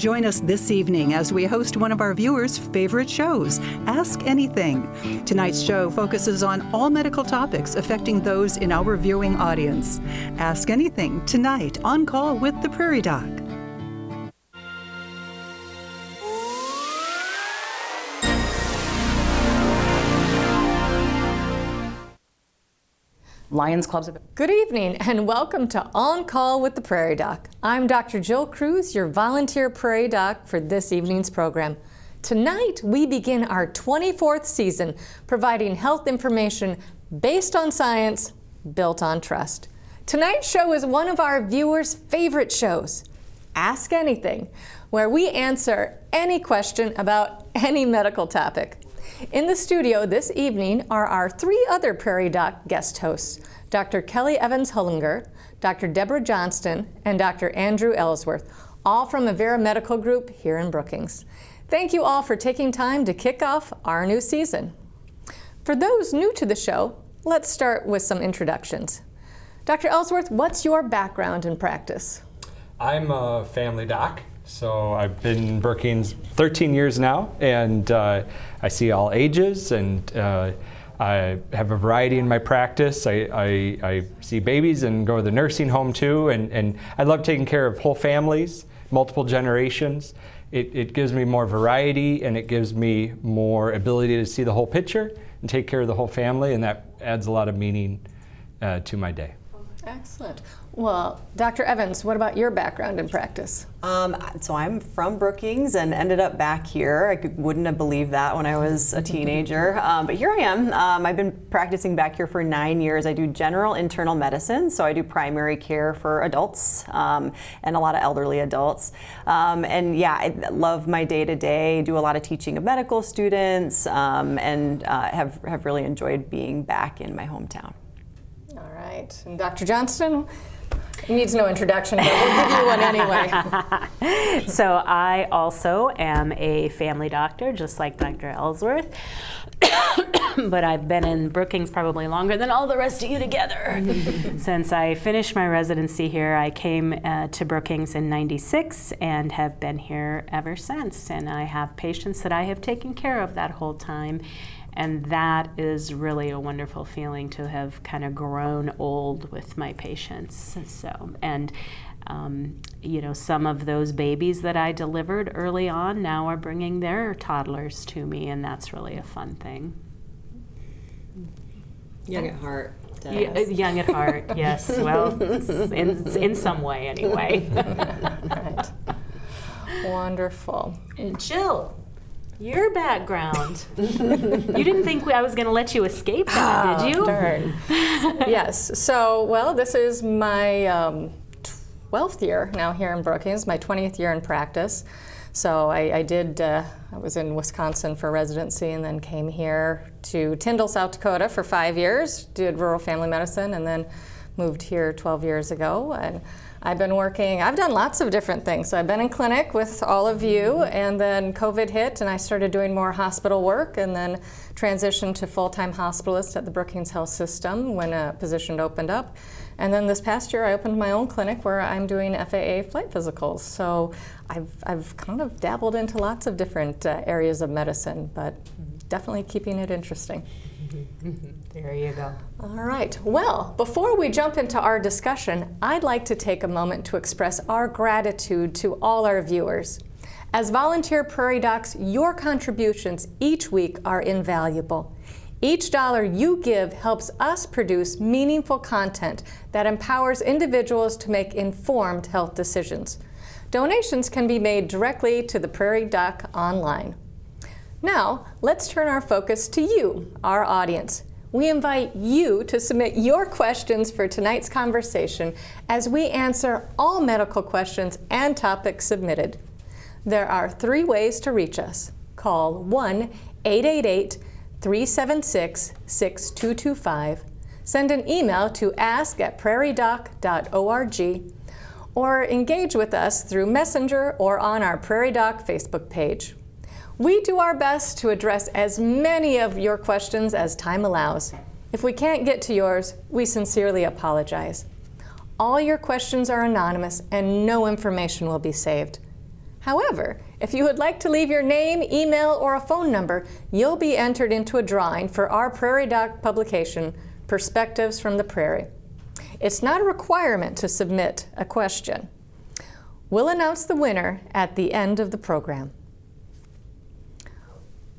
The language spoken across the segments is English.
Join us this evening as we host one of our viewers' favorite shows, Ask Anything. Tonight's show focuses on all medical topics affecting those in our viewing audience. Ask Anything tonight on Call with the Prairie Doc. Lions Clubs. Good evening and welcome to On Call with the Prairie Doc. I'm Dr. Jill Kruse, your volunteer Prairie Doc for this evening's program. Tonight we begin our 24th season providing health information based on science, built on trust. Tonight's show is one of our viewers' favorite shows, Ask Anything, where we answer any question about any medical topic. In the studio this evening are our three other Prairie Doc guest hosts, Dr. Kelly Evans-Hullinger, Dr. Debra Johnston, and Dr. Andrew Ellsworth, all from Avera Medical Group here in Brookings. Thank you all for taking time to kick off our new season. For those new to the show, let's start with some introductions. Dr. Ellsworth, what's your background in practice? I'm a family doc. So I've been in Brookings 13 years now, and I see all ages, and I have a variety in my practice. I see babies and go to the nursing home too, and I love taking care of whole families, multiple generations. It gives me more variety, and it gives me more ability to see the whole picture and take care of the whole family, and that adds a lot of meaning to my day. Excellent. Well, Dr. Evans, what about your background in practice? So I'm from Brookings and ended up back here. I wouldn't have believed that when I was a teenager, but here I am. I've been practicing back here for 9 years. I do general internal medicine, so I do primary care for adults and a lot of elderly adults. And yeah, I love my day-to-day, do a lot of teaching of medical students, and have really enjoyed being back in my hometown. All right. And Dr. Johnston? It needs no introduction, but we'll give you one anyway. So I also am a family doctor, just like Dr. Ellsworth. But I've been in Brookings probably longer than all the rest of you together. Since I finished my residency here, I came to Brookings in '96 and have been here ever since. And I have patients that I have taken care of that whole time. And that is really a wonderful feeling to have kind of grown old with my patients. So, and you know, some of those babies that I delivered early on now are bringing their toddlers to me, and that's really a fun thing. Young at heart. Young at heart, yes. Well, in some way anyway. Right. Wonderful. And Jill, your background. You didn't think I was going to let you escape that, did you? Darn. Yes. So, well, this is my 12th year now here in Brookings, my 20th year in practice. So I was in Wisconsin for residency and then came here to Tyndall, South Dakota for 5 years, did rural family medicine, and then moved here 12 years ago. And I've done lots of different things. So I've been in clinic with all of you, and then COVID hit and I started doing more hospital work, and then transitioned to full-time hospitalist at the Brookings Health System when a position opened up. And then this past year I opened my own clinic where I'm doing FAA flight physicals. So I've kind of dabbled into lots of different areas of medicine, but definitely keeping it interesting. There you go. All right. Well, before we jump into our discussion, I'd like to take a moment to express our gratitude to all our viewers. As volunteer Prairie Docs, your contributions each week are invaluable. Each dollar you give helps us produce meaningful content that empowers individuals to make informed health decisions. Donations can be made directly to the Prairie Doc online. Now, let's turn our focus to you, our audience. We invite you to submit your questions for tonight's conversation as we answer all medical questions and topics submitted. There are 3 ways to reach us. Call 1-888-376-6225, send an email to ask@prairiedoc.org, or engage with us through Messenger or on our Prairie Doc Facebook page. We do our best to address as many of your questions as time allows. If we can't get to yours, we sincerely apologize. All your questions are anonymous and no information will be saved. However, if you would like to leave your name, email, or a phone number, you'll be entered into a drawing for our Prairie Doc publication, Perspectives from the Prairie. It's not a requirement to submit a question. We'll announce the winner at the end of the program.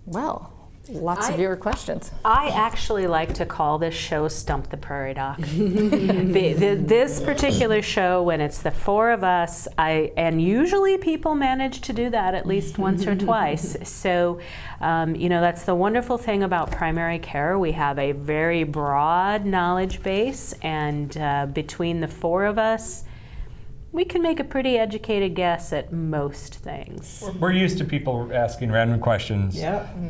Well, lots of viewer questions. I actually like to call this show Stump the Prairie Doc. This particular show, when it's the four of us, and usually people manage to do that at least once or twice. So, that's the wonderful thing about primary care. We have a very broad knowledge base, and between the four of us, we can make a pretty educated guess at most things. We're used to people asking random questions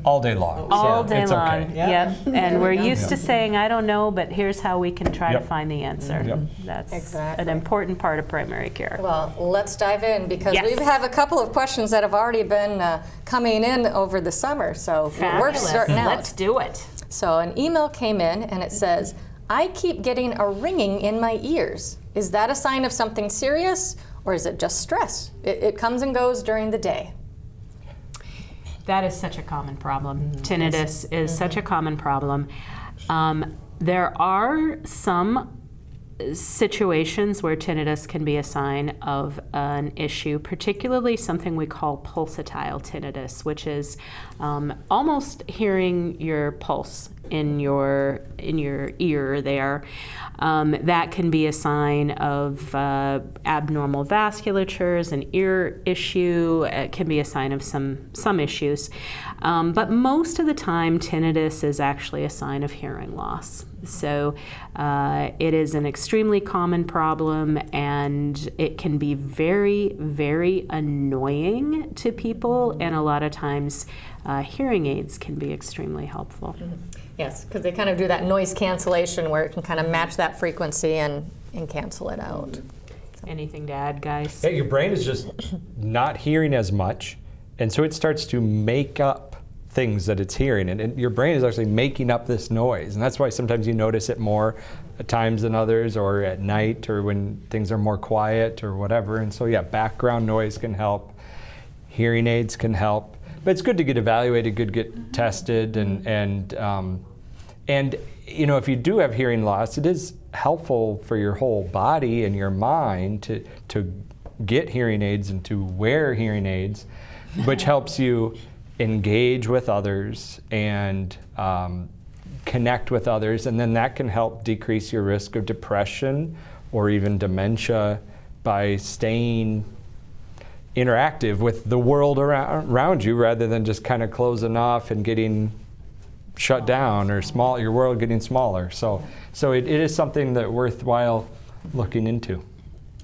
all day long. All so day it's long. Okay. Yep. And we're used to saying, I don't know, but here's how we can try to find the answer. Yep. That's an important part of primary care. Well, let's dive in because Yes. we have a couple of questions that have already been coming in over the summer. So we're starting out. Let's do it. So an email came in and it says, I keep getting a ringing in my ears. Is that a sign of something serious or is it just stress? It comes and goes during the day. That is such a common problem. Tinnitus is such a common problem. There are some situations where tinnitus can be a sign of an issue, particularly something we call pulsatile tinnitus, which is almost hearing your pulse in your ear there. That can be a sign of abnormal vasculatures, an ear issue. It can be a sign of some issues. But most of the time, tinnitus is actually a sign of hearing loss. So it is an extremely common problem, and it can be very, very annoying to people, and a lot of times hearing aids can be extremely helpful. Yes, because they kind of do that noise cancellation where it can kind of match that frequency and cancel it out. Anything to add, guys? Yeah, your brain is just not hearing as much, and so it starts to make up things that it's hearing, and your brain is actually making up this noise, and that's why sometimes you notice it more at times than others, or at night, or when things are more quiet, or whatever. And so, background noise can help. Hearing aids can help. But it's good to get evaluated, good to get tested, and if you do have hearing loss, it is helpful for your whole body and your mind to get hearing aids and to wear hearing aids, which helps you engage with others and connect with others, and then that can help decrease your risk of depression or even dementia by staying interactive with the world around you rather than just kind of closing off and getting shut down or your world getting smaller. So it is something that worthwhile looking into.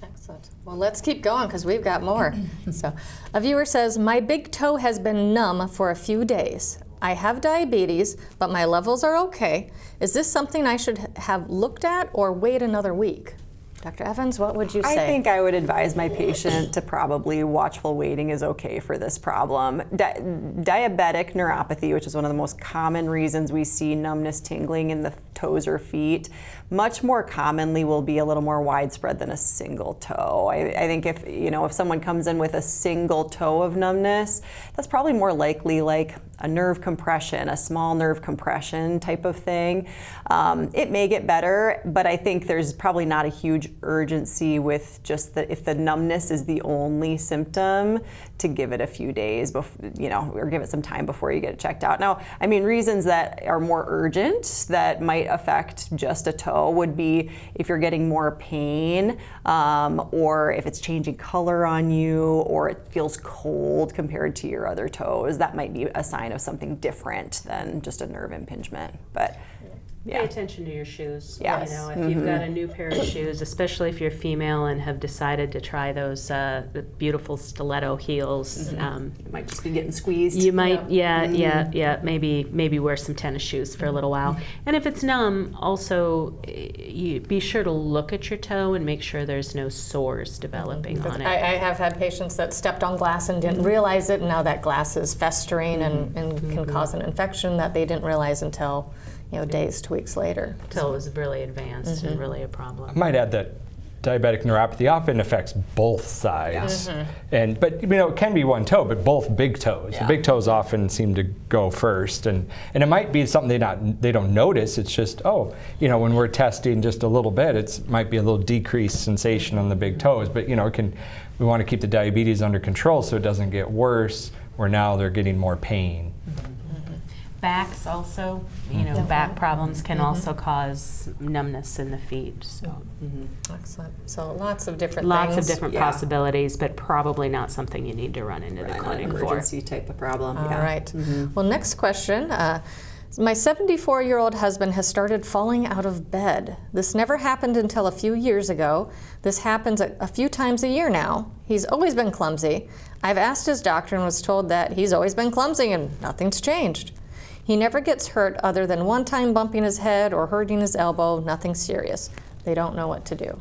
Excellent. Well, let's keep going because we've got more. So a viewer says, my big toe has been numb for a few days. I have diabetes, but my levels are okay. Is this something I should have looked at or wait another week? Dr. Evans, what would you say? I think I would advise my patient to probably watchful waiting is okay for this problem. Diabetic neuropathy, which is one of the most common reasons we see numbness, tingling in the toes or feet, much more commonly will be a little more widespread than a single toe. I think if someone comes in with a single toe of numbness, that's probably more likely like a nerve compression, a small nerve compression type of thing. It may get better, but I think there's probably not a huge urgency with just if the numbness is the only symptom, to give it a few days, or give it some time before you get it checked out. Now, reasons that are more urgent that might affect just a toe would be if you're getting more pain, or if it's changing color on you, or it feels cold compared to your other toes. That might be a sign of something different than just a nerve impingement. But pay attention to your shoes. Yes. If you've got a new pair of shoes, especially if you're female and have decided to try those the beautiful stiletto heels, it might just be getting squeezed. You might, maybe wear some tennis shoes for a little while. And if it's numb, also you be sure to look at your toe and make sure there's no sores developing on it. I have had patients that stepped on glass and didn't realize it, and now that glass is festering and can cause an infection that they didn't realize until days to weeks later. Until it was really advanced and really a problem. I might add that diabetic neuropathy often affects both sides, but it can be one toe, but both big toes. The big toes often seem to go first, and it might be something they don't notice. It's just when we're testing just a little bit, it might be a little decreased sensation on the big toes, but we want to keep the diabetes under control so it doesn't get worse, where now they're getting more pain. Backs also, back problems can also cause numbness in the feet. So. Excellent. So lots of different Lots things. of different possibilities, but probably not something you need to run into the clinic An for. emergency type of problem. All right. Well, next question. My 74-year-old husband has started falling out of bed. This never happened until a few years ago. This happens a few times a year now. He's always been clumsy. I've asked his doctor and was told that he's always been clumsy and nothing's changed. He never gets hurt other than one time bumping his head or hurting his elbow, nothing serious. They don't know what to do.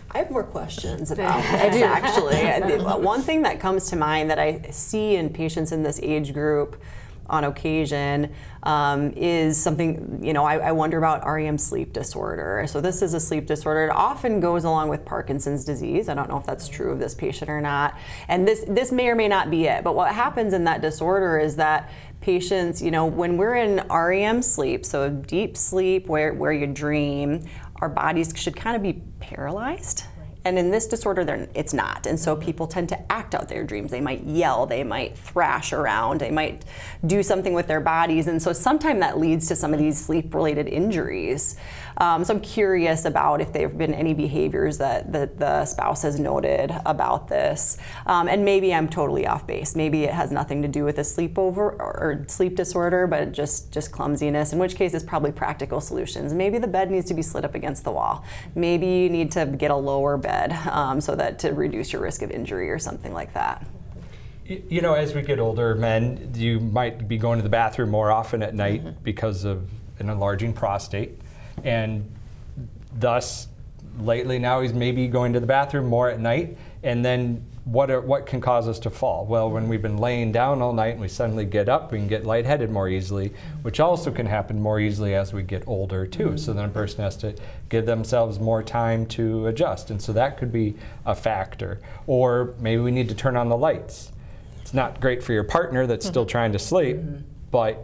I have more questions about this, actually. One thing that comes to mind that I see in patients in this age group on occasion is something, I wonder about REM sleep disorder. So this is a sleep disorder. It often goes along with Parkinson's disease. I don't know if that's true of this patient or not. And this may or may not be it. But what happens in that disorder is that patients, when we're in REM sleep, so deep sleep where you dream, our bodies should kind of be paralyzed. And in this disorder, it's not. And so people tend to act out their dreams. They might yell, they might thrash around, they might do something with their bodies. And so sometimes that leads to some of these sleep-related injuries. So I'm curious about if there have been any behaviors that the spouse has noted about this. And maybe I'm totally off base. Maybe it has nothing to do with a sleepover or sleep disorder, but just clumsiness, in which case it's probably practical solutions. Maybe the bed needs to be slid up against the wall. Maybe you need to get a lower bed so that to reduce your risk of injury or something like that. As we get older, men, you might be going to the bathroom more often at night because of an enlarging prostate. And thus, lately now, he's maybe going to the bathroom more at night. And then what can cause us to fall? Well, when we've been laying down all night and we suddenly get up, we can get lightheaded more easily, which also can happen more easily as we get older too. So then a person has to give themselves more time to adjust. And so that could be a factor. Or maybe we need to turn on the lights. It's not great for your partner that's still trying to sleep, but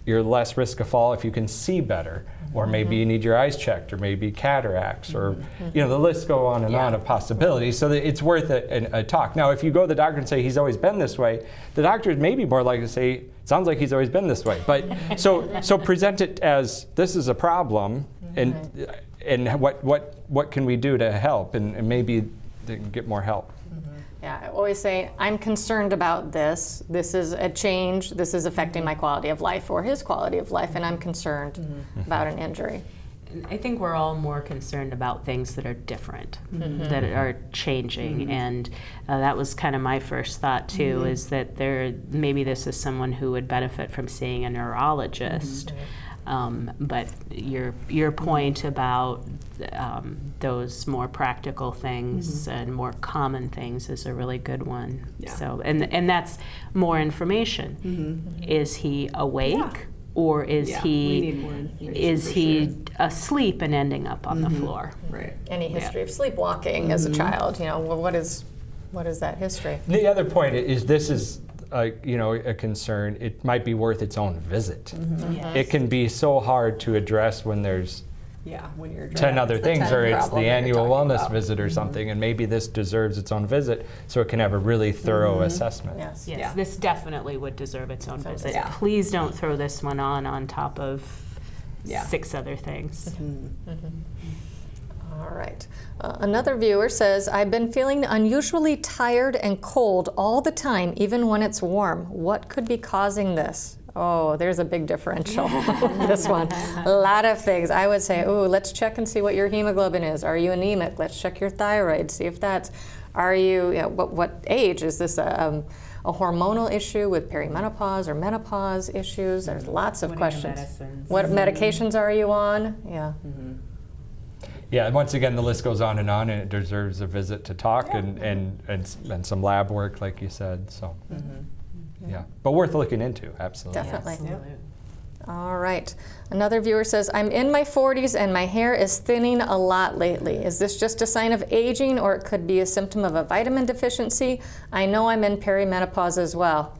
you're less risk of fall if you can see better. Or maybe you need your eyes checked, or maybe cataracts, or the list go on and on of possibilities. So that it's worth a talk. Now, if you go to the doctor and say he's always been this way, the doctor may be more likely to say, sounds like he's always been this way. But so present it as this is a problem, and what can we do to help, and maybe they can get more help. Yeah, I always say, I'm concerned about this. This is a change. This is affecting my quality of life or his quality of life, and I'm concerned about an injury. I think we're all more concerned about things that are different, that are changing, and that was kind of my first thought too, is that maybe this is someone who would benefit from seeing a neurologist. But your point about those more practical things and more common things is a really good one. Yeah. So and that's more information. Is he awake, or is he asleep and ending up on the floor? Right. Any history of sleepwalking as a child? What is that history? The other point is this is a concern. It might be worth its own visit. Yes. It can be so hard to address when there's when you're 10 other things, or it's the annual wellness visit or Mm-hmm. something, and maybe this deserves its own visit, so it can have a really thorough assessment. Yes. Yes, Yeah. this definitely would deserve its own visit. Yeah. Please don't throw this one on top of Yeah. 6 other things. All right. Another viewer says, I've been feeling unusually tired and cold all the time, even when it's warm. What could be causing this? Oh, there's a big differential. This one. A lot of things. I would say, let's check and see what your hemoglobin is. Are you anemic? Let's check your thyroid, see if that's, are you, what age? Is this a hormonal issue with perimenopause or menopause issues? There's lots of questions. What medications are you on? Yeah. Yeah, once again, the list goes on, and it deserves a visit to talk and some lab work, like you said. So, yeah, but worth looking into, absolutely. Definitely. Absolutely. All right. Another viewer says, I'm in my 40s and my hair is thinning a lot lately. Is this just a sign of aging, or it could be a symptom of a vitamin deficiency? I know I'm in perimenopause as well.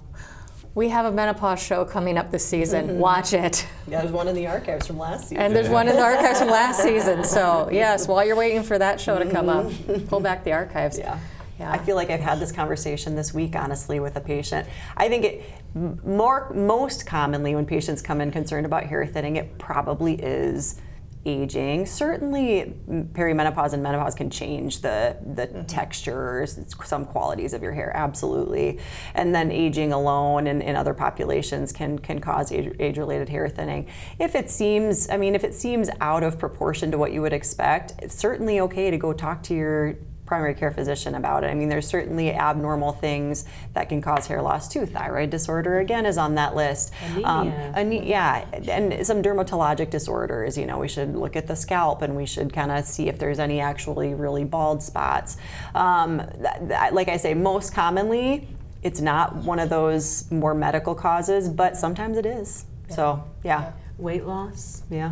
We have a menopause show coming up this season. Watch it. Yeah, there's one in the archives from last season. And there's one in the archives from last season. So yes, while you're waiting for that show to come up, pull back the archives. Yeah. I feel like I've had this conversation this week, honestly, with a patient. I think most commonly when patients come in concerned about hair thinning, it probably is aging. Certainly perimenopause and menopause can change the textures, some qualities of your hair, absolutely. And then aging alone in other populations can cause age-related hair thinning. If it seems out of proportion to what you would expect, it's certainly okay to go talk to your primary care physician about it. I mean, there's certainly abnormal things that can cause hair loss too. Thyroid disorder, again, is on that list. Anemia. And some dermatologic disorders. We should look at the scalp and we should kind of see if there's any actually really bald spots. Like I say, most commonly, it's not one of those more medical causes, but sometimes it is. So, yeah. Weight loss. Yeah.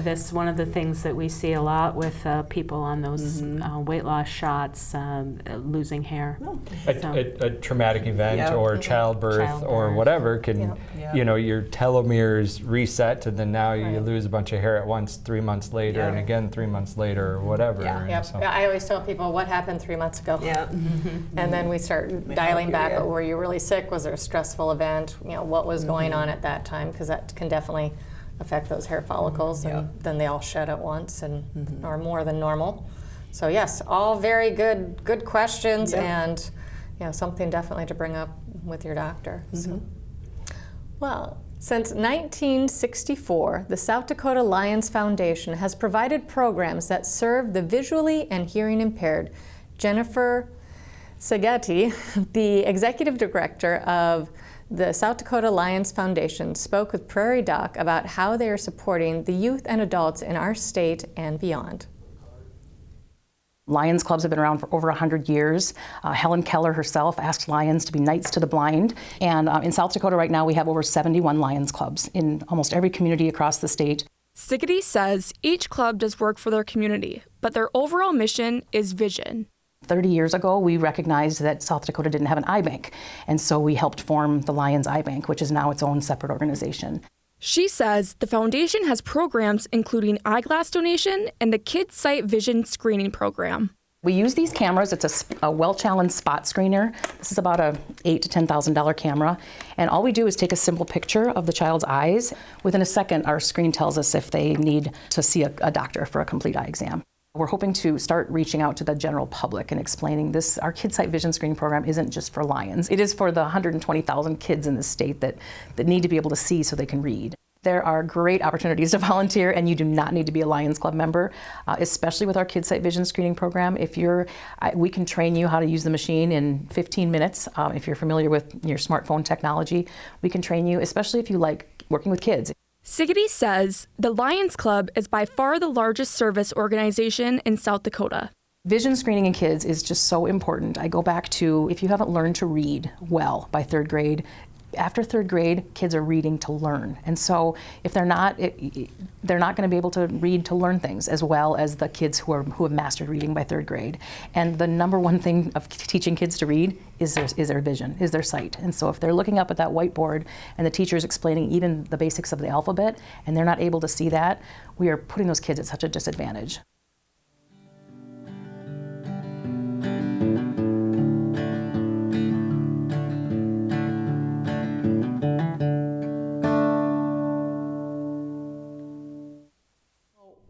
That's one of the things that we see a lot with people on those weight loss shots, losing hair. A traumatic event or childbirth or whatever can, your telomeres reset, and then now you lose a bunch of hair at once 3 months later, and again 3 months later, or whatever. I always tell people, what happened 3 months ago? And then we start dialing back. Were you really sick? Was there a stressful event? What was going on at that time? Because that can definitely affect those hair follicles, and then they all shed at once and are more than normal. So yes, all very good questions, and something definitely to bring up with your doctor. So. Well, since 1964, the South Dakota Lions Foundation has provided programs that serve the visually and hearing impaired. Jennifer Seghetti, the executive director of the South Dakota Lions Foundation, spoke with Prairie Doc about how they are supporting the youth and adults in our state and beyond. Lions clubs have been around for over 100 years. Helen Keller herself asked Lions to be Knights to the Blind. And in South Dakota right now we have over 71 Lions clubs in almost every community across the state. Seghetti says each club does work for their community, but their overall mission is vision. 30 years ago, we recognized that South Dakota didn't have an eye bank, and so we helped form the Lions Eye Bank, which is now its own separate organization. She says the foundation has programs including eyeglass donation and the Kids Sight Vision Screening Program. We use these cameras. It's a well-challenged spot screener. This is about a $8,000 to $10,000 camera, and all we do is take a simple picture of the child's eyes. Within a second, our screen tells us if they need to see a doctor for a complete eye exam. We're hoping to start reaching out to the general public and explaining this. Our Kids Sight Vision Screening Program isn't just for Lions. It is for the 120,000 kids in the state that need to be able to see so they can read. There are great opportunities to volunteer, and you do not need to be a Lions Club member, especially with our Kids Sight Vision Screening Program. We can train you how to use the machine in 15 minutes. If you're familiar with your smartphone technology, we can train you, especially if you like working with kids. Seghetti says the Lions Club is by far the largest service organization in South Dakota. Vision screening in kids is just so important. I go back to, if you haven't learned to read well by third grade, after third grade, kids are reading to learn. And so if they're not going to be able to read to learn things as well as the kids who have mastered reading by third grade. And the number one thing of teaching kids to read is their vision, is their sight. And so if they're looking up at that whiteboard and the teacher's explaining even the basics of the alphabet and they're not able to see that, we are putting those kids at such a disadvantage.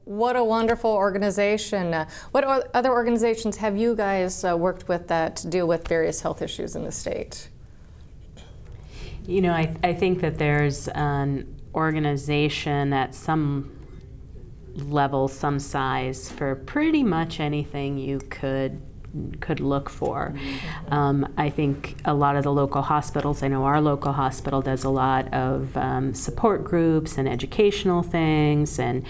What a wonderful organization. What other organizations have you guys worked with that deal with various health issues in the state? I think that there's an organization at some level, some size, for pretty much anything you could look for. I think a lot of the local hospitals, I know our local hospital does a lot of support groups and educational things, and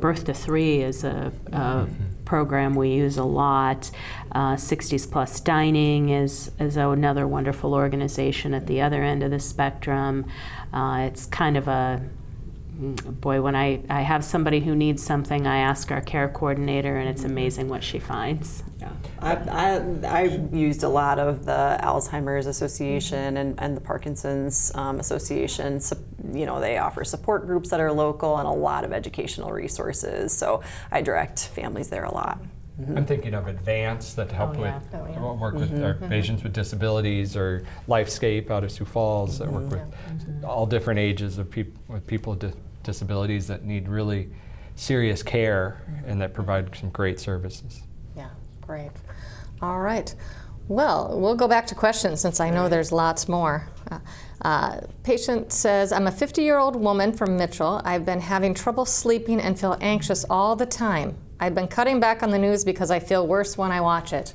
Birth to 3 is a program we use a lot. 60s Plus Dining is another wonderful organization at the other end of the spectrum. It's kind of when I have somebody who needs something, I ask our care coordinator, and it's amazing what she finds. Yeah, I used a lot of the Alzheimer's Association and the Parkinson's Association. So, they offer support groups that are local and a lot of educational resources. So I direct families there a lot. I'm thinking of Advance that help work with our patients with disabilities, or Lifescape out of Sioux Falls that work with all different ages of people with disabilities that need really serious care and that provide some great services. Yeah, great. All right. Well, we'll go back to questions since I know there's lots more. Patient says, I'm a 50-year-old woman from Mitchell. I've been having trouble sleeping and feel anxious all the time. I've been cutting back on the news because I feel worse when I watch it.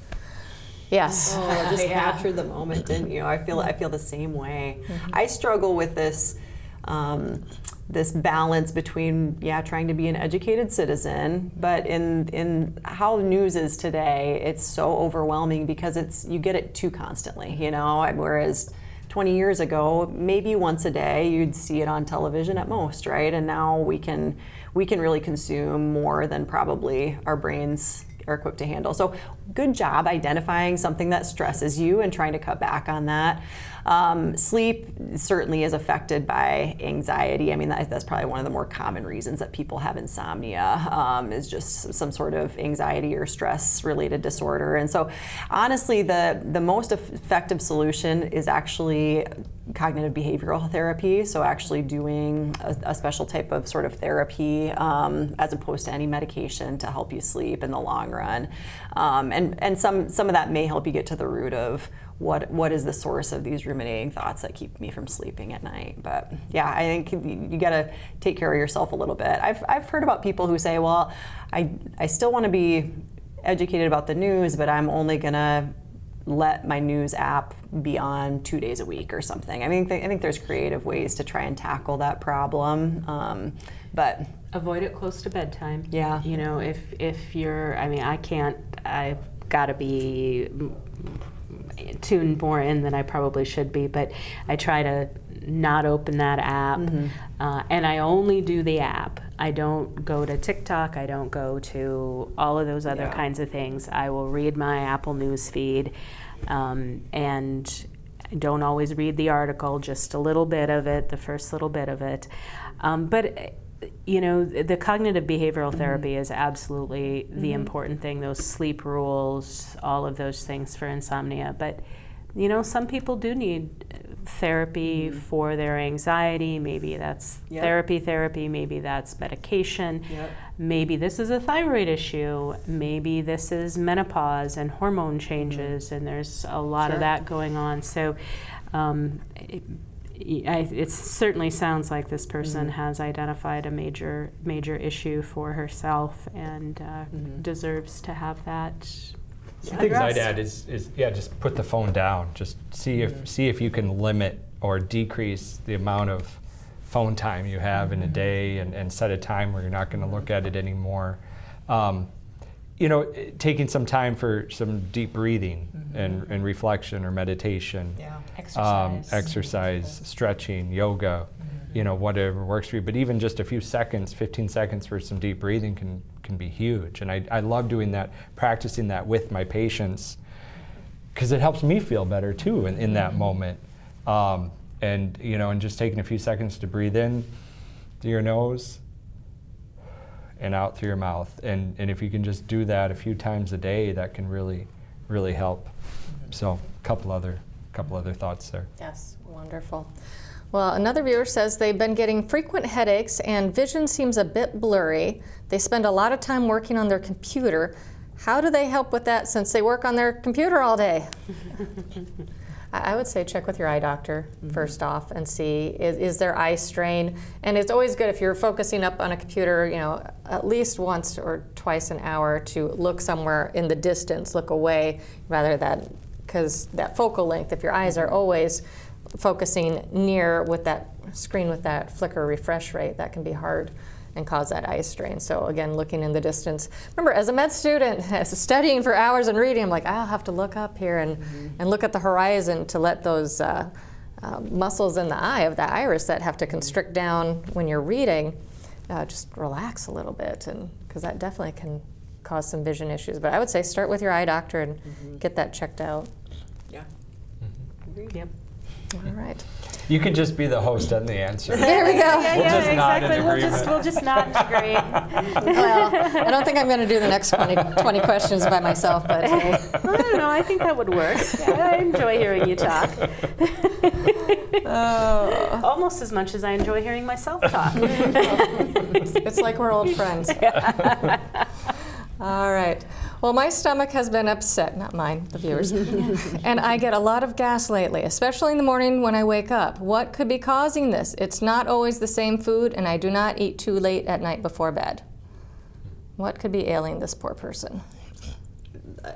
Yes. Oh, just captured the moment, didn't you? I feel the same way. I struggle with this this balance between trying to be an educated citizen, but in how news is today, it's so overwhelming because you get it too constantly, whereas 20 years ago, maybe once a day you'd see it on television at most, right? And now we can really consume more than probably our brains are equipped to handle. So good job identifying something that stresses you and trying to cut back on that. Sleep certainly is affected by anxiety. I mean, that's probably one of the more common reasons that people have insomnia, is just some sort of anxiety or stress related disorder. And so honestly, the most effective solution is actually cognitive behavioral therapy, so actually doing a special type of sort of therapy as opposed to any medication to help you sleep in the long run. And some of that may help you get to the root of what is the source of these ruminating thoughts that keep me from sleeping at night. But yeah, I think you got to take care of yourself a little bit. I've heard about people who say, well, I still want to be educated about the news, but I'm only gonna let my news app be on 2 days a week or something. I think there's creative ways to try and tackle that problem, but avoid it close to bedtime. Yeah. If you're, I've got to be tuned more in than I probably should be, but I try to not open that app, and I only do the app. I don't go to TikTok, I don't go to all of those other kinds of things. I will read my Apple News feed, and I don't always read the article, just a little bit of it, the first little bit of it. But the cognitive behavioral therapy is absolutely the important thing, those sleep rules, all of those things for insomnia. But, some people do need therapy for their anxiety. Maybe that's therapy, maybe that's medication. Maybe this is a thyroid issue. Maybe this is menopause and hormone changes, and there's a lot of that going on. So it certainly sounds like this person has identified a major issue for herself and deserves to have that. Some things I'd add is just put the phone down. Just see if you can limit or decrease the amount of phone time you have in a day, and set a time where you're not going to look at it anymore. Taking some time for some deep breathing and reflection or meditation. Exercise, stretching, yoga, whatever works for you. But even just a few seconds, 15 seconds for some deep breathing can be huge. And I love doing that, practicing that with my patients, because it helps me feel better too in that moment. And just taking a few seconds to breathe in through your nose and out through your mouth. And if you can just do that a few times a day, that can really, really help. So a couple other thoughts there. Yes, wonderful. Well, another viewer says they've been getting frequent headaches and vision seems a bit blurry. They spend a lot of time working on their computer. How do they help with that since they work on their computer all day? I would say check with your eye doctor first off and see is there eye strain. And it's always good if you're focusing up on a computer, at least once or twice an hour to look somewhere in the distance, look away, rather than, because that focal length, if your eyes are always focusing near with that screen with that flicker refresh rate, that can be hard. and cause that eye strain. So again, looking in the distance. Remember, as a med student, studying for hours and reading, I'm like, I'll have to look up here and look at the horizon to let those muscles in the eye of the iris that have to constrict down when you're reading just relax a little bit, and because that definitely can cause some vision issues. But I would say start with your eye doctor and get that checked out. Yeah. Yep. All right. You can just be the host and the answer. There we go. Yeah, We'll just nod in exactly. agreement. We'll just nod and agree. Well, I don't think I'm going to do the next 20 questions by myself, but I don't know. I think that would work. Yeah, I enjoy hearing you talk. Almost as much as I enjoy hearing myself talk. it's like we're old friends. All right. Well, my stomach has been upset, not mine, the viewers, and I get a lot of gas lately, especially in the morning when I wake up. What could be causing this? It's not always the same food, and I do not eat too late at night before bed. What could be ailing this poor person?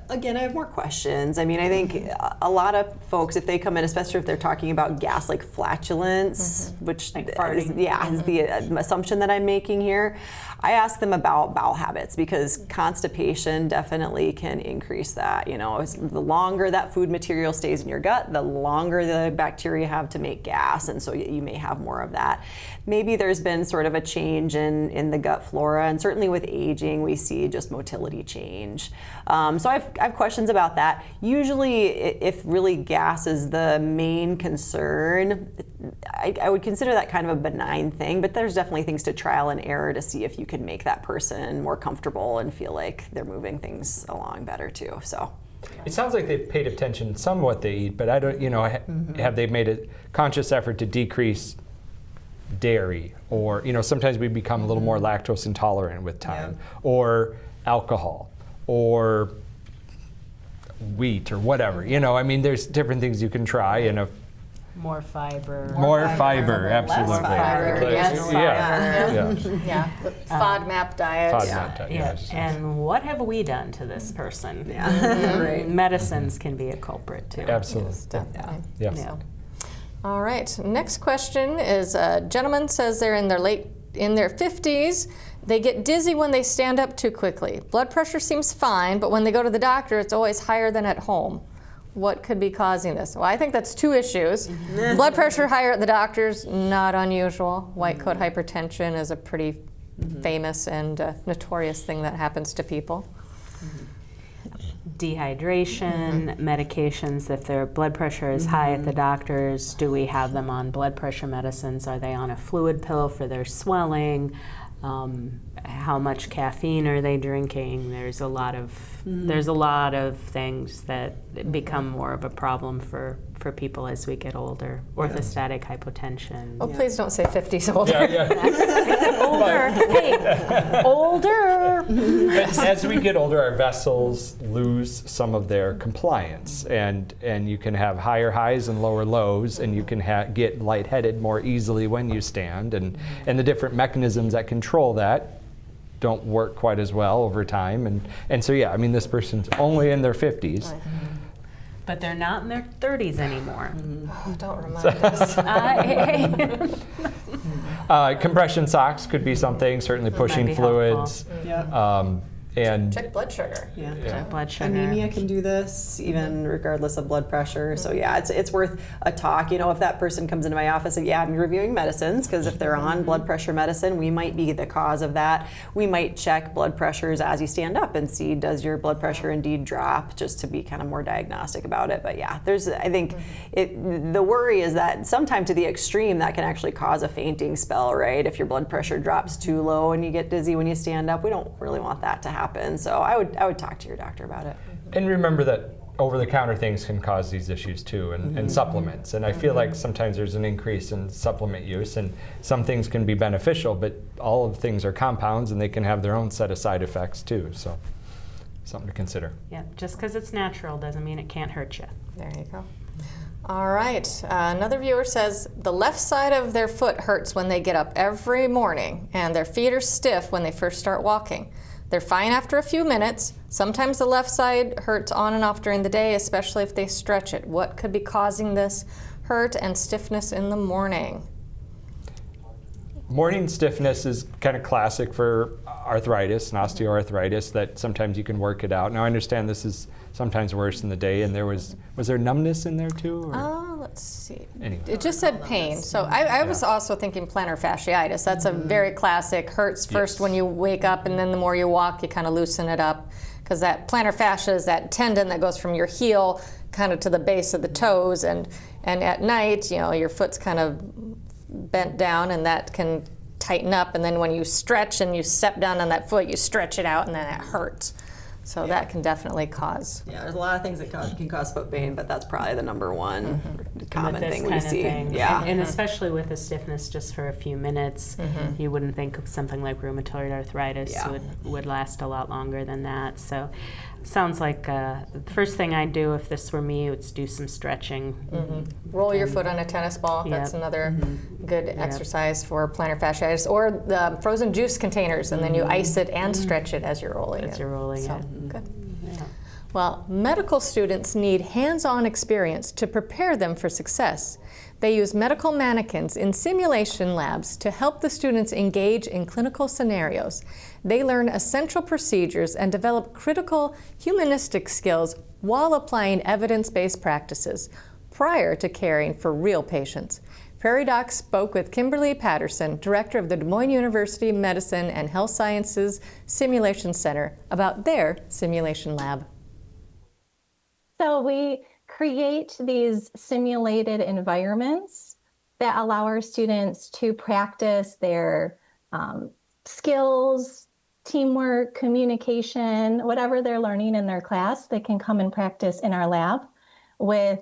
Again, I have more questions. I mean, I think a lot of folks, if they come in, especially if they're talking about gas like flatulence, which Like is the assumption that I'm making here, I ask them about bowel habits, because constipation definitely can increase that. You know, the longer that food material stays in your gut, the longer the bacteria have to make gas, and so you may have more of that. Maybe there's been sort of a change in the gut flora, and certainly with aging, we see just motility change. So I have questions about that. Usually, if really gas is the main concern, I would consider that kind of a benign thing, but there's definitely things to trial and error to see if you can make that person more comfortable and feel like they're moving things along better too. So. It sounds like they've paid attention some to what they eat, but I don't, have they made a conscious effort to decrease dairy, or, sometimes we become a little more lactose intolerant with time, or alcohol, or wheat, or whatever. I mean, there's different things you can try, More fiber. More fiber, absolutely. fiber, yes. Yeah. FODMAP diet. FODMAP diet, Yeah. yes. And what have we done to this person? Yeah. Right. Medicines can be a culprit too. Absolutely. Definitely. Yes. Yeah. All right. Next question is a gentleman says they're in their 50s. They get dizzy when they stand up too quickly. Blood pressure seems fine, but when they go to the doctor, it's always higher than at home. What could be causing this? Well, I think that's two issues. Blood pressure higher at the doctor's, not unusual. White coat hypertension is a pretty famous and notorious thing that happens to people. Dehydration, medications, if their blood pressure is high at the doctor's, do we have them on blood pressure medicines? Are they on a fluid pill for their swelling? How much caffeine are they drinking? There's a lot of things that become more of a problem for people as we get older. Orthostatic hypotension. Oh, please don't say 50s older. Older. Hey, older. As we get older, our vessels lose some of their compliance, and you can have higher highs and lower lows, and you can get lightheaded more easily when you stand, and the different mechanisms that control that don't work quite as well over time, and so I mean, this person's only in their 50s. But they're not in their 30s anymore. Oh, don't remind us. Compression socks could be something, certainly pushing be fluids. And Check blood sugar. Yeah. Blood sugar. Anemia can do this, even regardless of blood pressure. So it's worth a talk. If that person comes into my office and I'm reviewing medicines, because if they're on blood pressure medicine, we might be the cause of that. We might check blood pressures as you stand up and see, does your blood pressure indeed drop, just to be kind of more diagnostic about it. But I think the worry is that sometime to the extreme, that can actually cause a fainting spell, right? If your blood pressure drops too low and you get dizzy when you stand up, we don't really want that to happen. So I would talk to your doctor about it. And remember that over-the-counter things can cause these issues too, and supplements. And I feel like sometimes there's an increase in supplement use, and some things can be beneficial, but all of things are compounds, and they can have their own set of side effects too. So something to consider. Yeah, just because it's natural doesn't mean it can't hurt you. There you go. All right. Another viewer says the left side of their foot hurts when they get up every morning, and their feet are stiff when they first start walking. They're fine after a few minutes. Sometimes the left side hurts on and off during the day, especially if they stretch it. What could be causing this hurt and stiffness in the morning? Morning stiffness is kind of classic for arthritis and osteoarthritis, that sometimes you can work it out. Now I understand this is sometimes worse in the day, and was there numbness in there too? Or? Let's see. Anyway. It just said pain. So I was also thinking plantar fasciitis. That's a very classic, hurts first when you wake up, and then the more you walk, you kind of loosen it up. Because that plantar fascia is that tendon that goes from your heel kind of to the base of the toes, and at night, your foot's kind of bent down, and that can tighten up, and then when you stretch and you step down on that foot, you stretch it out, and then it hurts. So that can definitely cause. Yeah, there's a lot of things that can cause foot pain, but that's probably the number one common With this thing we kind of see. thing. Yeah, And especially with the stiffness just for a few minutes, you wouldn't think of something like rheumatoid arthritis would last a lot longer than that. So sounds like the first thing I'd do if this were me would do some stretching. Roll your foot on a tennis ball. That's another good exercise for plantar fasciitis. Or the frozen juice containers, and then you ice it and stretch it as you're rolling it. Good. Yeah. Well, medical students need hands-on experience to prepare them for success. They use medical mannequins in simulation labs to help the students engage in clinical scenarios. They learn essential procedures and develop critical humanistic skills while applying evidence-based practices prior to caring for real patients. Prairie Doc spoke with Kimberly Patterson, director of the Des Moines University Medicine and Health Sciences Simulation Center, about their simulation lab. So we create these simulated environments that allow our students to practice their skills, teamwork, communication, whatever they're learning in their class, they can come and practice in our lab with,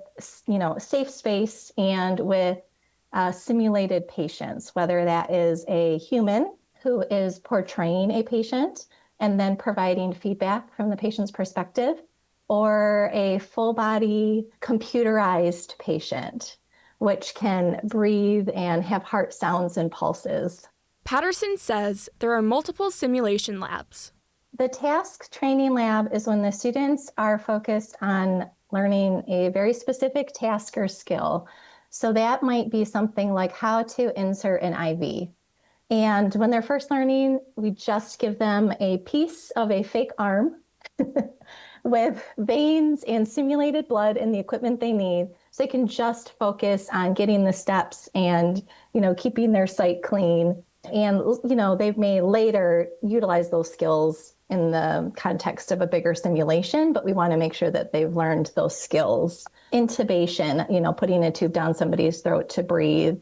safe space and with simulated patients, whether that is a human who is portraying a patient and then providing feedback from the patient's perspective, or a full body computerized patient, which can breathe and have heart sounds and pulses. Patterson says there are multiple simulation labs. The task training lab is when the students are focused on learning a very specific task or skill. So that might be something like how to insert an IV. And when they're first learning, we just give them a piece of a fake arm with veins and simulated blood and the equipment they need, so they can just focus on getting the steps and, keeping their site clean. And, they may later utilize those skills in the context of a bigger simulation, but we want to make sure that they've learned those skills. Intubation, putting a tube down somebody's throat to breathe,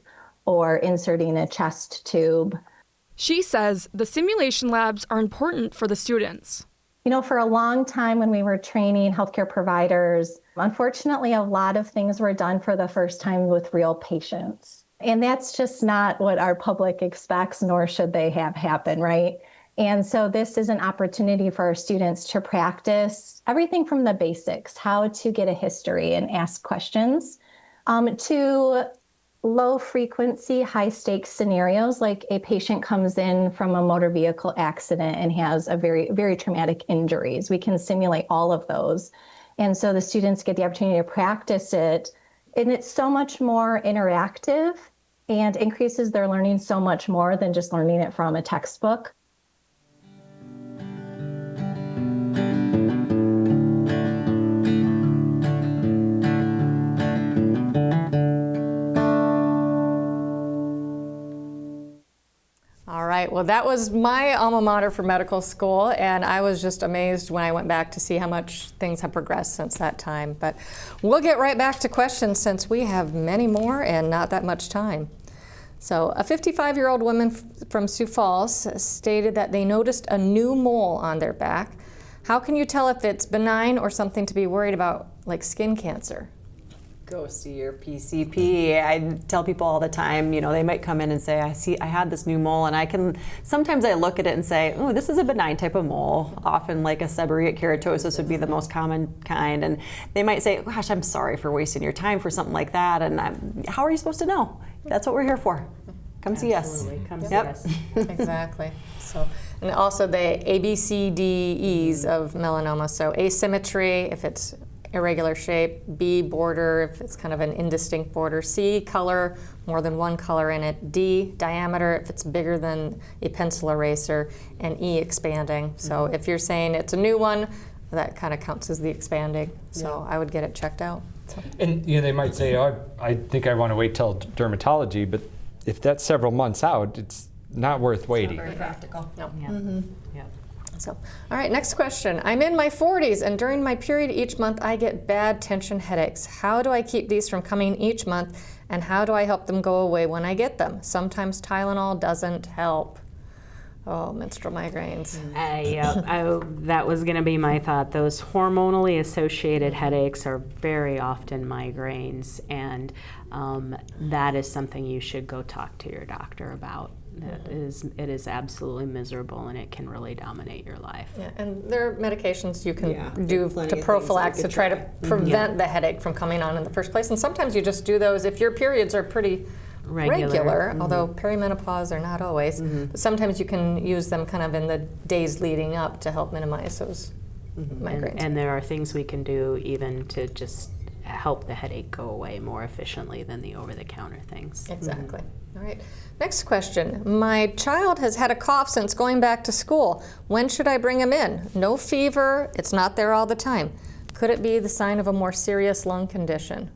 or inserting a chest tube. She says the simulation labs are important for the students. For a long time when we were training healthcare providers, unfortunately, a lot of things were done for the first time with real patients. And that's just not what our public expects, nor should they have happen, right? And so this is an opportunity for our students to practice everything from the basics, how to get a history and ask questions, to low frequency, high stakes scenarios, like a patient comes in from a motor vehicle accident and has a very, very traumatic injuries. We can simulate all of those. And so the students get the opportunity to practice it. And it's so much more interactive and increases their learning so much more than just learning it from a textbook. All right, well, that was my alma mater for medical school, and I was just amazed when I went back to see how much things have progressed since that time. But we'll get right back to questions since we have many more and not that much time. So a 55-year-old woman from Sioux Falls stated that they noticed a new mole on their back. How can you tell if it's benign or something to be worried about, like skin cancer? Go see your PCP. I tell people all the time, they might come in and say, I had this new mole, and sometimes I look at it and say, oh, this is a benign type of mole. Often like a seborrheic keratosis would be the most common kind. And they might say, gosh, I'm sorry for wasting your time for something like that. And how are you supposed to know? That's what we're here for. Come see us. Come see Yep. us. Exactly. So, and also the ABCDEs of melanoma. So asymmetry, if it's irregular shape, B, border, if it's kind of an indistinct border, C, color, more than one color in it, D, diameter, if it's bigger than a pencil eraser, and E, expanding. So if you're saying it's a new one, that kind of counts as the expanding. So I would get it checked out. So. And they might say, oh, I think I want to wait till dermatology, but if that's several months out, it's not worth waiting. Not very practical. No. Yeah. So, all right, next question. I'm in my 40s, and during my period each month, I get bad tension headaches. How do I keep these from coming each month, and how do I help them go away when I get them? Sometimes Tylenol doesn't help. Oh, menstrual migraines. That was going to be my thought. Those hormonally associated headaches are very often migraines, and that is something you should go talk to your doctor about. It is absolutely miserable, and it can really dominate your life. Yeah, and there are medications you can do plenty to of prophylax to things try to prevent the headache from coming on in the first place. And sometimes you just do those if your periods are pretty regular, although perimenopause are not always. But sometimes you can use them kind of in the days leading up to help minimize those migraines. And there are things we can do even to just help the headache go away more efficiently than the over-the-counter things. Exactly. All right. Next question. My child has had a cough since going back to school. When should I bring him in? No fever. It's not there all the time. Could it be the sign of a more serious lung condition?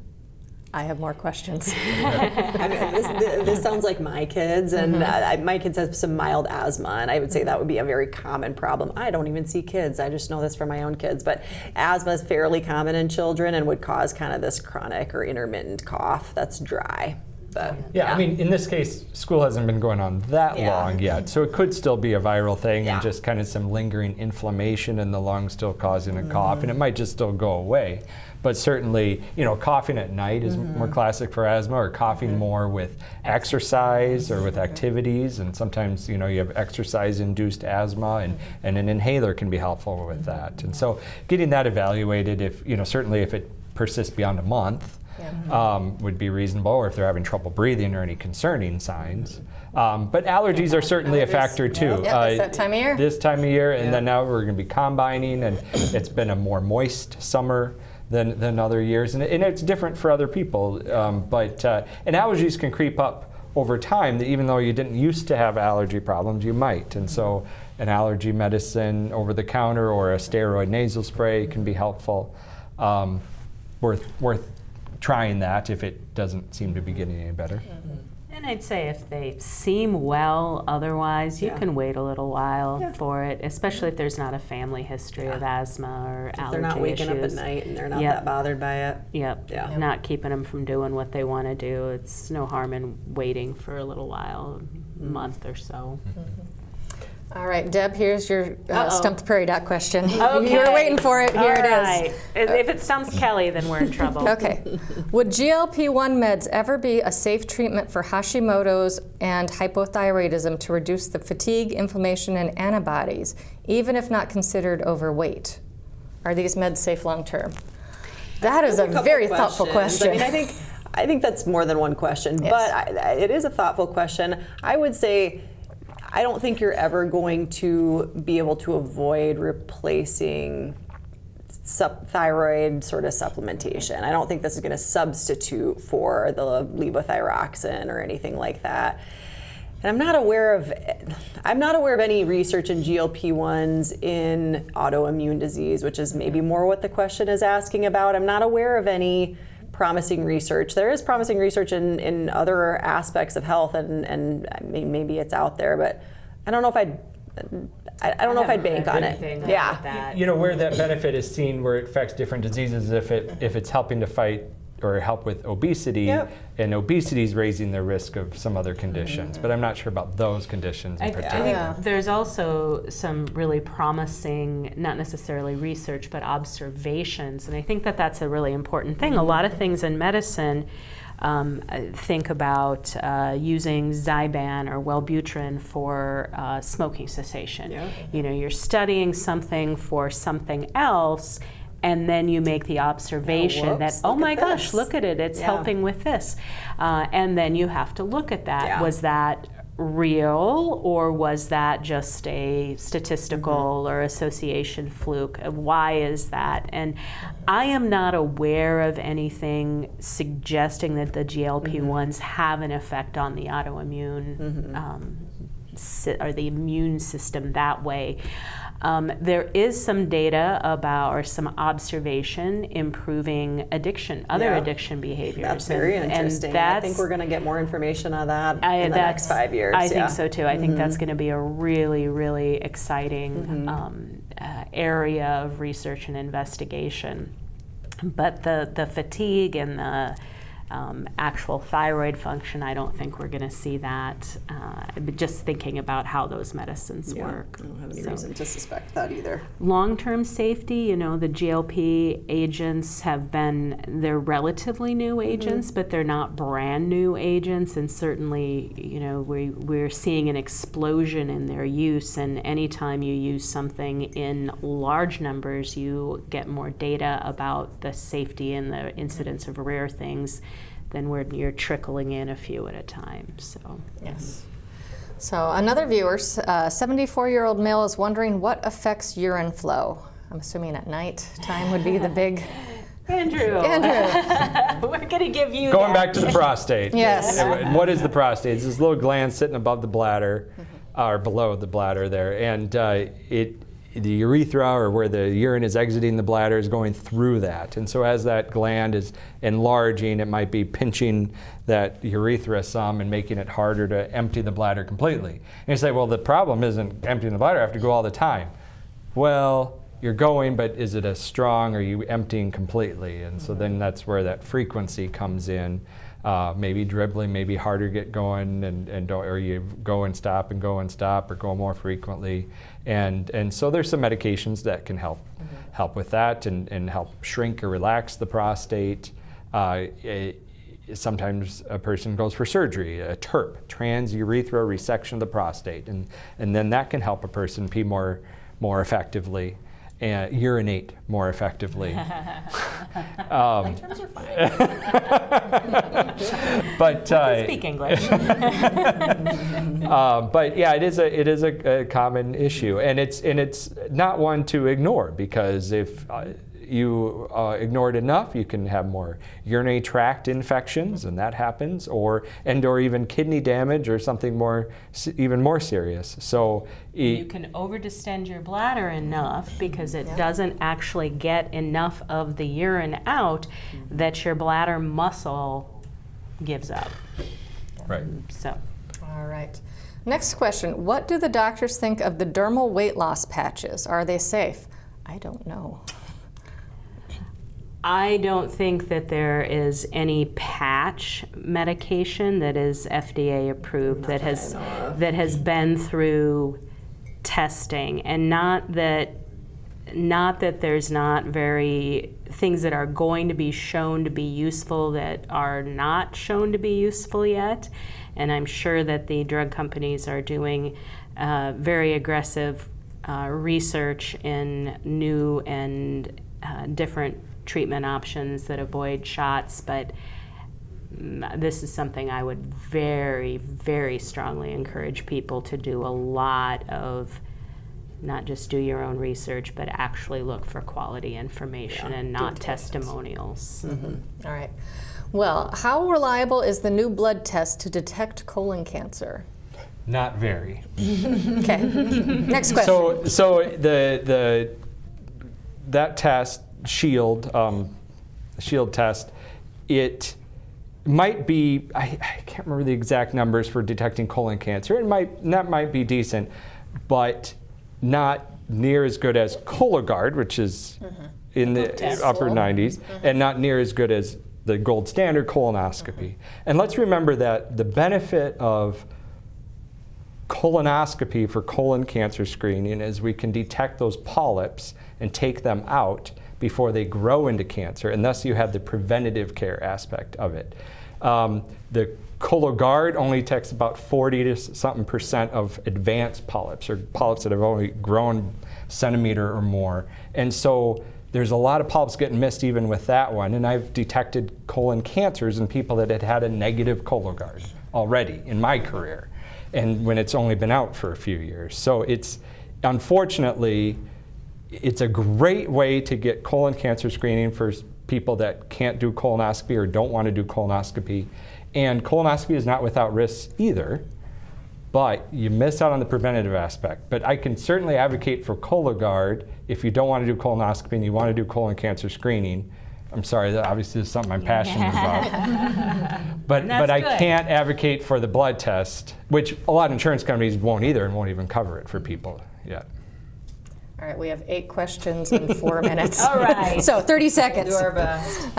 I have more questions. I mean, this sounds like my kids, and my kids have some mild asthma, and I would say that would be a very common problem. I don't even see kids, I just know this from my own kids, but asthma is fairly common in children and would cause kind of this chronic or intermittent cough that's dry. But, I mean, in this case, school hasn't been going on that long yet, so it could still be a viral thing and just kind of some lingering inflammation in the lungs still causing a cough, and it might just still go away. But certainly, coughing at night is more classic for asthma, or coughing more with exercise or with activities, and sometimes, you have exercise-induced asthma, and an inhaler can be helpful with that. And so getting that evaluated, if, certainly if it persists beyond a month, would be reasonable, or if they're having trouble breathing or any concerning signs. But allergies are certainly a factor too. It's that time of year. This time of year, and then now we're going to be combining, and it's been a more moist summer than other years, and it's different for other people. But allergies can creep up over time, that even though you didn't used to have allergy problems, you might. And so an allergy medicine over the counter or a steroid nasal spray can be helpful. Worth trying that if it doesn't seem to be getting any better. And I'd say if they seem well otherwise, you can wait a little while for it, especially if there's not a family history of asthma or allergy issues. They're not waking up at night and they're not that bothered by it. Not keeping them from doing what they want to do. It's no harm in waiting for a little while, a month or so. All right, Deb, here's your Stump the Prairie Doc question. Okay. You were waiting for it. Here it is. If it stumps Kelly, then we're in trouble. Okay. Would GLP-1 meds ever be a safe treatment for Hashimoto's and hypothyroidism to reduce the fatigue, inflammation, and antibodies, even if not considered overweight? Are these meds safe long term? That is a very thoughtful question. I mean, I think that's more than one question, but it is a thoughtful question. I would say, I don't think you're ever going to be able to avoid replacing thyroid sort of supplementation. I don't think this is going to substitute for the levothyroxine or anything like that. And I'm not aware of any research in GLP-1s in autoimmune disease, which is maybe more what the question is asking about. I'm not aware of any promising research. There is promising research in other aspects of health, and I mean, maybe it's out there, but I don't know if I'd bank on it. Where that benefit is seen, where it affects different diseases, if it's helping to fight or help with obesity, and obesity is raising the risk of some other conditions. But I'm not sure about those conditions in particular. I think there's also some really promising, not necessarily research, but observations, and I think that that's a really important thing. A lot of things in medicine think about using Zyban or Wellbutrin for smoking cessation. You're studying something for something else, and then you make the observation that, oh my gosh, look at it, it's helping with this. And then you have to look at that. Was that real, or was that just a statistical or association fluke? Why is that? And I am not aware of anything suggesting that the GLP-1s have an effect on the autoimmune or the immune system that way. There is some data about, or some observation, improving addiction, other addiction behaviors. That's very interesting. I think we're going to get more information on that in the next 5 years. I think so too. I think that's going to be a really, really exciting area of research and investigation. But the fatigue and the actual thyroid function, I don't think we're going to see that. Just thinking about how those medicines work. I don't have any reason to suspect that either. Long-term safety, the GLP agents they're relatively new agents, but they're not brand new agents, and certainly, we're seeing an explosion in their use, and anytime you use something in large numbers, you get more data about the safety and the incidence of rare things than when you're trickling in a few at a time. So yes. So another viewer, 74-year-old male, is wondering what affects urine flow. I'm assuming at night time would be the big. Andrew. We're going to give you Going back to the prostate. Yes. And what is the prostate? It's this little gland sitting above the bladder, or below the bladder there, and the urethra, or where the urine is exiting the bladder, is going through that. And so as that gland is enlarging, it might be pinching that urethra some and making it harder to empty the bladder completely. And you say, well, the problem isn't emptying the bladder, I have to go all the time. Well, you're going, but is it as strong? Are you emptying completely? And so then that's where that frequency comes in. Maybe dribbling, maybe harder to get going, or you go and stop, or go more frequently. And so there's some medications that can help with that and help shrink or relax the prostate. Sometimes a person goes for surgery, a TURP, transurethral resection of the prostate, and then that can help a person pee more effectively and urinate more effectively. Terms are fine. But speak English. But yeah, it is a common issue, and it's not one to ignore, because if you ignore it enough, you can have more urinary tract infections, and that happens, or even kidney damage, or something even more serious. So you can overdistend your bladder enough, because it doesn't actually get enough of the urine out, that your bladder muscle gives up. Right. So. All right. Next question. What do the doctors think of the dermal weight loss patches? Are they safe? I don't know. I don't think that there is any patch medication that is FDA approved that has been through testing, and not that there's not very things that are going to be shown to be useful that are not shown to be useful yet. And I'm sure that the drug companies are doing very aggressive research in new and different treatment options that avoid shots, but this is something I would very, very strongly encourage people to do a lot of, not just do your own research, but actually look for quality information and not testimonials. All right. Well, how reliable is the new blood test to detect colon cancer? Not very. Okay. Next question. So that test, Shield test, it might be, I can't remember the exact numbers for detecting colon cancer. That might be decent, but not near as good as Cologuard, which is in the upper 90s, and not near as good as the gold standard colonoscopy. And let's remember that the benefit of colonoscopy for colon cancer screening is we can detect those polyps and take them out before they grow into cancer, and thus you have the preventative care aspect of it. The Cologuard only detects about 40 to something % of advanced polyps, or polyps that have only grown a centimeter or more. And so there's a lot of polyps getting missed even with that one, and I've detected colon cancers in people that had had a negative Cologuard already in my career. and when it's only been out for a few years. So unfortunately, it's a great way to get colon cancer screening for people that can't do colonoscopy or don't want to do colonoscopy. And colonoscopy is not without risks either, but you miss out on the preventative aspect. But I can certainly advocate for Cologuard if you don't want to do colonoscopy and you want to do colon cancer screening. I'm sorry, that obviously is something I'm passionate about. But I can't advocate for the blood test, which a lot of insurance companies won't either and won't even cover it for people yet. All right, we have 8 questions in 4 minutes. All right. So 30 seconds. We'll do our best.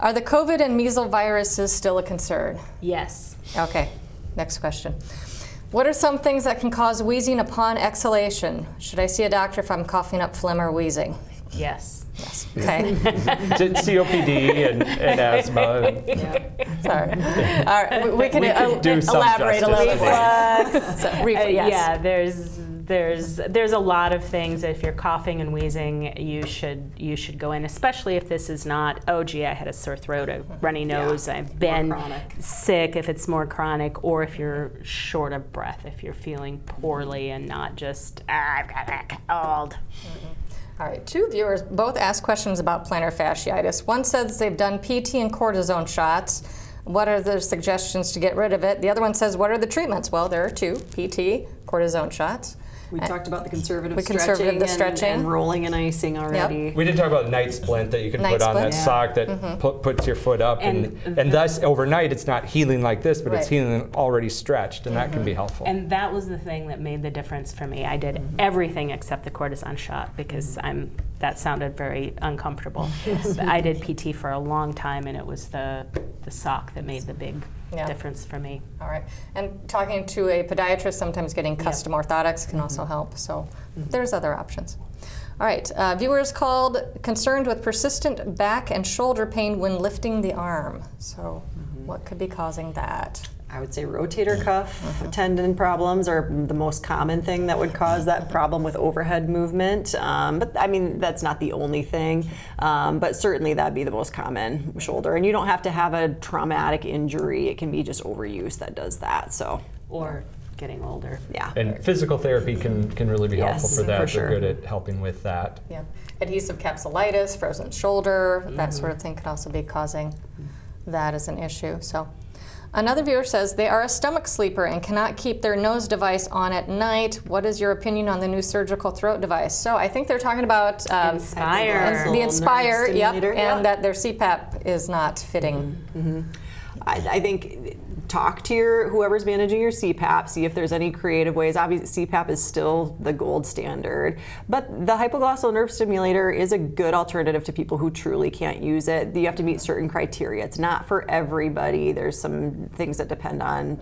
Are the COVID and measles viruses still a concern? Yes. Okay, next question. What are some things that can cause wheezing upon exhalation? Should I see a doctor if I'm coughing up phlegm or wheezing? Yes. Yes. Okay. COPD and asthma. Sorry. All right, we can do some elaborate a little bit. Yes. Yeah, there's a lot of things. If you're coughing and wheezing, you should go in, especially if this is not, oh gee, I had a sore throat, a runny nose, I've been sick, if it's more chronic, or if you're short of breath, if you're feeling poorly and not just, I've got a cold. Mm-hmm. All right, 2 viewers both asked questions about plantar fasciitis. One says they've done PT and cortisone shots. What are the suggestions to get rid of it? The other one says, what are the treatments? Well, there are 2, PT, cortisone shots. We talked about the conservative stretching and rolling and icing already. Yep. We did talk about night splint that you can put on that sock that puts your foot up, and thus overnight it's not healing like this, but it's healing already stretched, and that can be helpful. And that was the thing that made the difference for me. I did everything except the cortisone shot because that sounded very uncomfortable. I did PT for a long time, and it was the sock that made the big difference for me. All right. And talking to a podiatrist, sometimes getting custom orthotics can also help. So there's other options. All right. Viewers called concerned with persistent back and shoulder pain when lifting the arm. So what could be causing that? I would say rotator cuff tendon problems are the most common thing that would cause that problem with overhead movement. But I mean, that's not the only thing. But certainly that'd be the most common shoulder. And you don't have to have a traumatic injury. It can be just overuse that does that. So. Or getting older. Yeah. And physical therapy can really be helpful for that. For sure. They're good at helping with that. Yeah. Adhesive capsulitis, frozen shoulder, that sort of thing could also be causing that as an issue. So. Another viewer says they are a stomach sleeper and cannot keep their nose device on at night. What is your opinion on the new surgical throat device? So I think they're talking about Inspire. The Inspire, and that their CPAP is not fitting. I think talk to whoever's managing your CPAP, see if there's any creative ways. Obviously, CPAP is still the gold standard, but the hypoglossal nerve stimulator is a good alternative to people who truly can't use it. You have to meet certain criteria. It's not for everybody. There's some things that depend on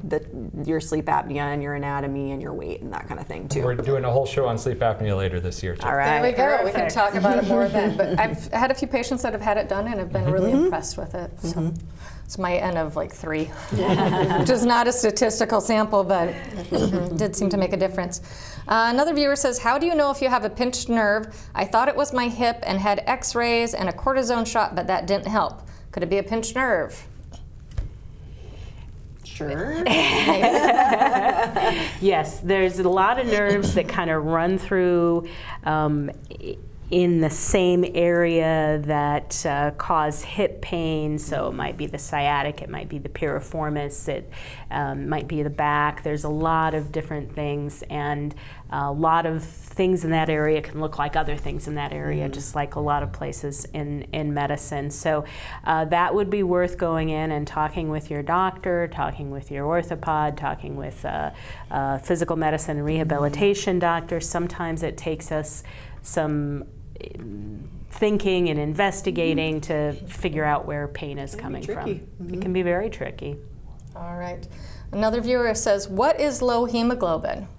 your sleep apnea and your anatomy and your weight and that kind of thing too. We're doing a whole show on sleep apnea later this year too. All right. There we go. We can talk about it more then. But I've had a few patients that have had it done and have been really impressed with it. So. It's my N of like 3, which is not a statistical sample, but did seem to make a difference. Another viewer says, how do you know if you have a pinched nerve? I thought it was my hip and had x-rays and a cortisone shot, but that didn't help. Could it be a pinched nerve? Sure. Yes, there's a lot of nerves that kind of run through in the same area that cause hip pain. So it might be the sciatic, it might be the piriformis, it might be the back. There's a lot of different things, and a lot of things in that area can look like other things in that area, just like a lot of places in medicine. So that would be worth going in and talking with your doctor, talking with your orthopod, talking with physical medicine and rehabilitation doctor. Sometimes it takes us some thinking and investigating to figure out where pain is coming from. It can be very tricky. All right. Another viewer says, what is low hemoglobin?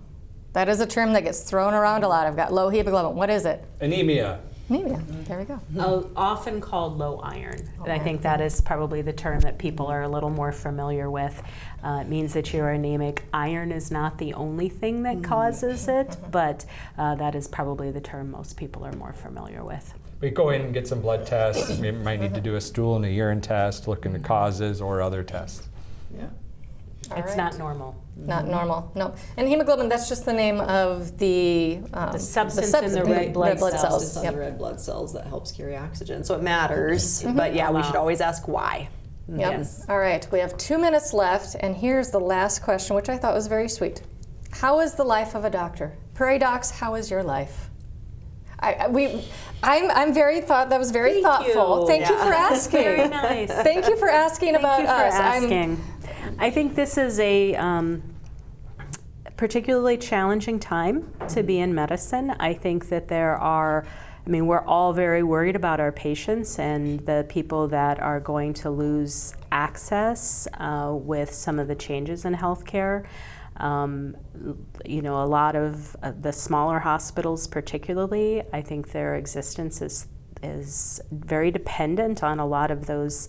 That is a term that gets thrown around a lot. I've got low hemoglobin. What is it? Anemia. Anemia. There we go. Often called low iron. And I think that is probably the term that people are a little more familiar with. It means that you're anemic. Iron is not the only thing that causes it, but that is probably the term most people are more familiar with. We go in and get some blood tests. We might need to do a stool and a urine test, look into causes or other tests. Yeah. It's not normal. Not normal, no. And hemoglobin, that's just the name of the substance in the red blood cells. It's on the red blood cells that helps carry oxygen. So it matters, but yeah, we should always ask why. Yep. Yes. All right, we have 2 minutes left, and here's the last question, which I thought was very sweet. How is the life of a doctor? Prairie Docs, how is your life? That was very thoughtful. You. Thank you for asking. Very nice. Thank you for asking about us. I think this is a particularly challenging time to be in medicine. I think that we're all very worried about our patients and the people that are going to lose access with some of the changes in healthcare. A lot of the smaller hospitals particularly, I think their existence is very dependent on a lot of those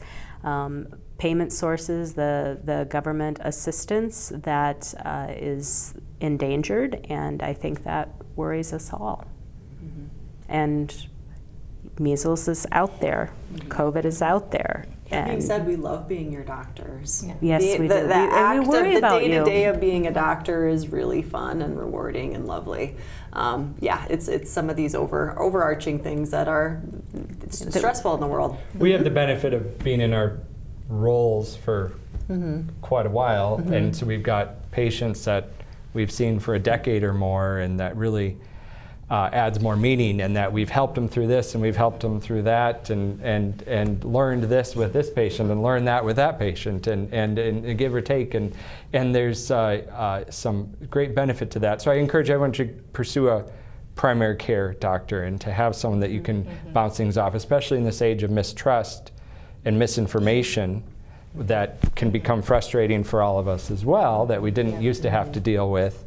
payment sources, the government assistance that is endangered, and I think that worries us all. Mm-hmm. And measles is out there, COVID is out there. That being said, we love being your doctors. Yeah. Yes, we do. The act we worry of the about day-to-day you. of being a doctor is really fun and rewarding and lovely. It's some of these overarching things that are stressful in the world. We have the benefit of being in our roles for quite a while, and so we've got patients that we've seen for a decade or more, and that really adds more meaning, and that we've helped them through this and we've helped them through that, and learned this with this patient and learned that with that patient, and give or take, and there's some great benefit to that. So I encourage everyone to pursue a primary care doctor and to have someone that you can bounce things off, especially in this age of mistrust and misinformation that can become frustrating for all of us as well, that we didn't used to have to deal with.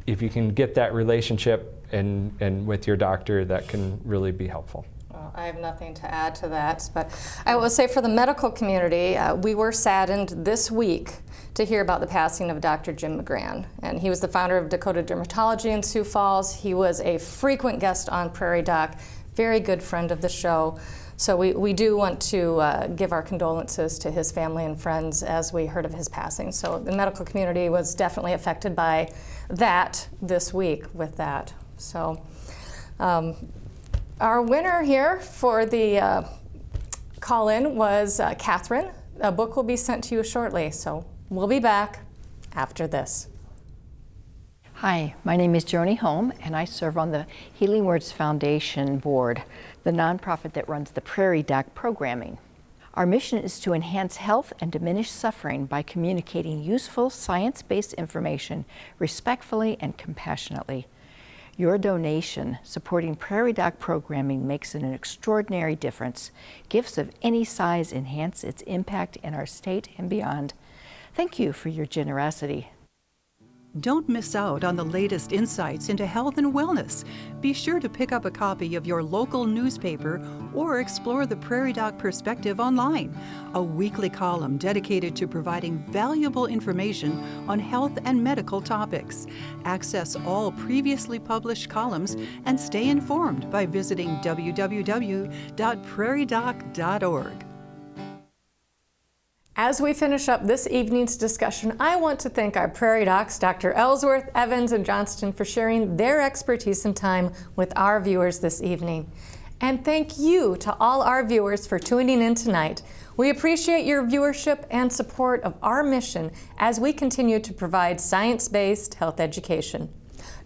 If you can get that relationship and with your doctor, that can really be helpful. Well, I have nothing to add to that, but I will say for the medical community, we were saddened this week to hear about the passing of Dr. Jim McGran. And he was the founder of Dakota Dermatology in Sioux Falls. He was a frequent guest on Prairie Doc, very good friend of the show. So we do want to give our condolences to his family and friends as we heard of his passing. So the medical community was definitely affected by that this week with that. So our winner here for the call-in was Catherine. A book will be sent to you shortly, so we'll be back after this. Hi, my name is Joni Holm, and I serve on the Healing Words Foundation board, the nonprofit that runs the Prairie Doc programming. Our mission is to enhance health and diminish suffering by communicating useful science-based information respectfully and compassionately. Your donation supporting Prairie Doc programming makes an extraordinary difference. Gifts of any size enhance its impact in our state and beyond. Thank you for your generosity. Don't miss out on the latest insights into health and wellness. Be sure to pick up a copy of your local newspaper or explore the Prairie Doc Perspective online, a weekly column dedicated to providing valuable information on health and medical topics. Access all previously published columns and stay informed by visiting www.prairiedoc.org. As we finish up this evening's discussion, I want to thank our Prairie Docs, Dr. Ellsworth, Evans, and Johnston for sharing their expertise and time with our viewers this evening. And thank you to all our viewers for tuning in tonight. We appreciate your viewership and support of our mission as we continue to provide science-based health education.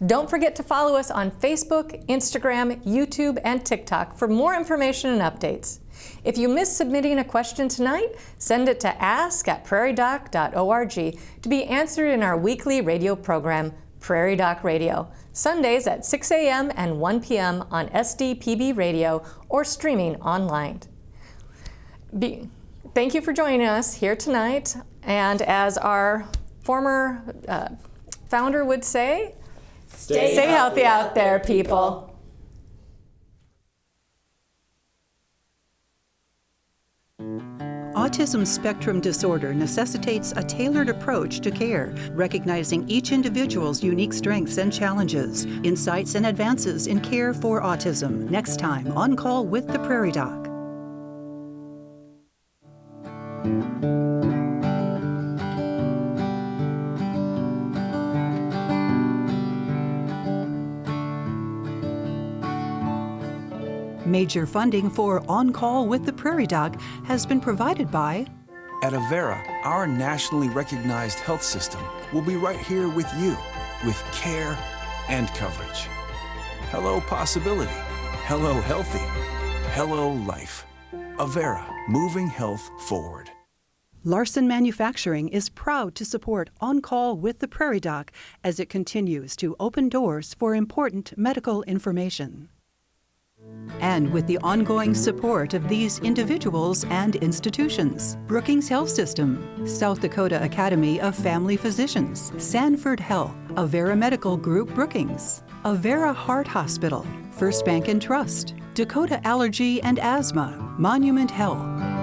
Don't forget to follow us on Facebook, Instagram, YouTube, and TikTok for more information and updates. If you missed submitting a question tonight, send it to ask@prairiedoc.org to be answered in our weekly radio program, Prairie Doc Radio, Sundays at 6 a.m. and 1 p.m. on SDPB Radio or streaming online. Thank you for joining us here tonight. And as our former founder would say, stay healthy out there, people. Autism spectrum disorder necessitates a tailored approach to care, recognizing each individual's unique strengths and challenges. Insights and advances in care for autism. Next time on Call with the Prairie Doc. Major funding for On Call with the Prairie Doc has been provided by At Avera, our nationally recognized health system will be right here with you, with care and coverage. Hello possibility. Hello healthy. Hello life. Avera, moving health forward. Larson Manufacturing is proud to support On Call with the Prairie Doc as it continues to open doors for important medical information. And with the ongoing support of these individuals and institutions, Brookings Health System, South Dakota Academy of Family Physicians, Sanford Health, Avera Medical Group Brookings, Avera Heart Hospital, First Bank and Trust, Dakota Allergy and Asthma, Monument Health,